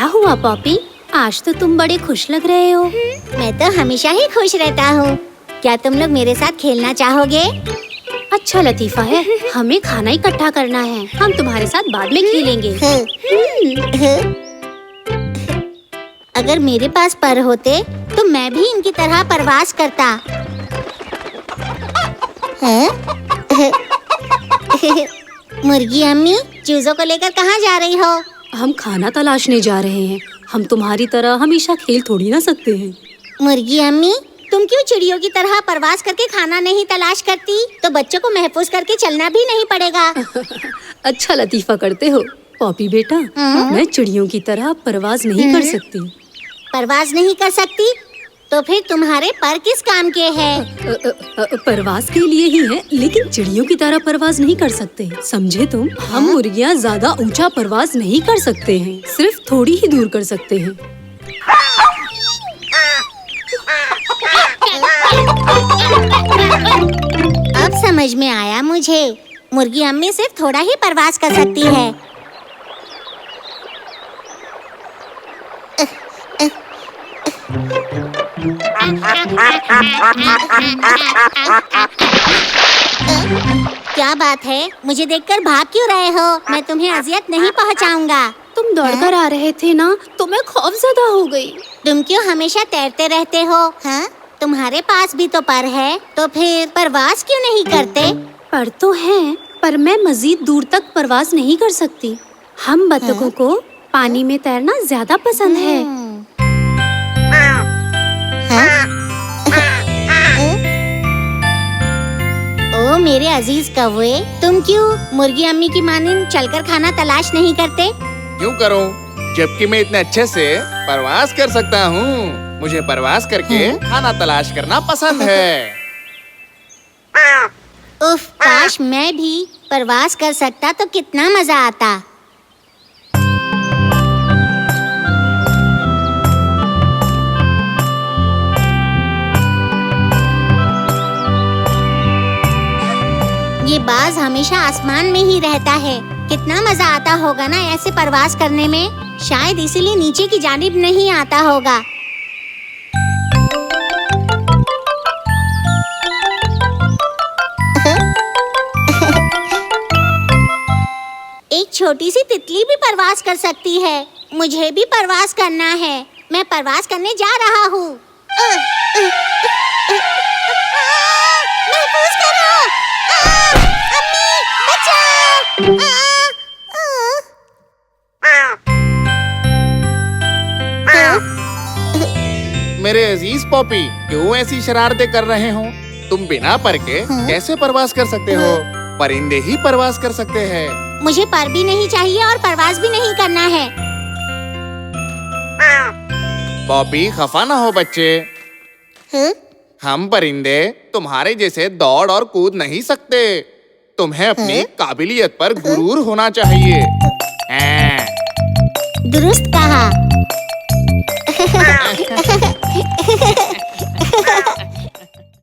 क्या हुआ पॉपी? आज तो तुम बड़े खुश लग रहे हो। मैं तो हमेशा ही खुश रहता हूँ। क्या तुम लोग मेरे साथ खेलना चाहोगे? अच्छा लतीफा है, हमें खाना इकट्ठा करना है। हम तुम्हारे साथ बाद में खेलेंगे। अगर मेरे पास पर होते तो मैं भी इनकी तरह परवास करता। मुर्गी अम्मी, चूजों को लेकर कहाँ जा रही हो? हम खाना तलाशने जा रहे हैं। हम तुम्हारी तरह हमेशा खेल थोड़ी ना सकते हैं। मुर्गी अम्मी, तुम क्यों चिड़ियों की तरह परवास करके खाना नहीं तलाश करती? तो बच्चों को महफूज करके चलना भी नहीं पड़ेगा। अच्छा लतीफा करते हो पॉपी बेटा। मैं चिड़ियों की तरह परवाज नहीं कर सकती। परवाज नहीं कर सकती? तो फिर तुम्हारे पर किस काम के हैं? परवाज के लिए ही है, लेकिन चिड़ियों की तरह परवाज नहीं कर सकते। समझे तुम? हम मुर्गियाँ ज्यादा ऊंचा परवाज नहीं कर सकते हैं, सिर्फ थोड़ी ही दूर कर सकते हैं। अब समझ में आया मुझे। मुर्गी अम्मी सिर्फ थोड़ा ही परवाज कर सकती है। क्या बात है? मुझे देखकर भाग क्यों रहे हो? मैं तुम्हें अजियत नहीं पहुंचाऊंगा। तुम दौड़कर आ रहे थे ना, तो मैं खौफजदा हो गई। तुम क्यों हमेशा तैरते रहते हो? हाँ? तुम्हारे पास भी तो पर है, तो फिर परवाज क्यों नहीं करते? पर तो है, पर मैं मजीद दूर तक परवाज नहीं कर सकती। हम बतखों को पानी में तैरना ज्यादा पसंद है। ओ मेरे अजीज कौवे, तुम क्यों मुर्गी अम्मी की मानिंद चलकर खाना तलाश नहीं करते? क्यों करूं, जबकि मैं इतने अच्छे से परवास कर सकता हूँ। मुझे परवास करके खाना तलाश करना पसंद है। उफ, काश मैं भी परवास कर सकता तो कितना मजा आता। ये बाज हमेशा आसमान में ही रहता है। कितना मजा आता होगा ना ऐसे परवास करने में। शायद इसीलिए नीचे की जानिब नहीं आता होगा। एक छोटी सी तितली भी परवास कर सकती है। मुझे भी परवास करना है। मैं परवास करने जा रहा हूँ। महफूज करो! अम्मी, बचाओ! मेरे अजीज पॉपी, क्यों ऐसी शरारतें कर रहे हो? तुम बिना पर के कैसे परवास कर सकते हो? परिंदे ही परवास कर सकते हैं। मुझे पर भी नहीं चाहिए और परवास भी नहीं करना है। पॉपी, खफा ना हो बच्चे। हम परिंदे तुम्हारे जैसे दौड़ और कूद नहीं सकते। तुम्हें अपनी काबिलियत पर गुरूर होना चाहिए। दुरुस्त कहा।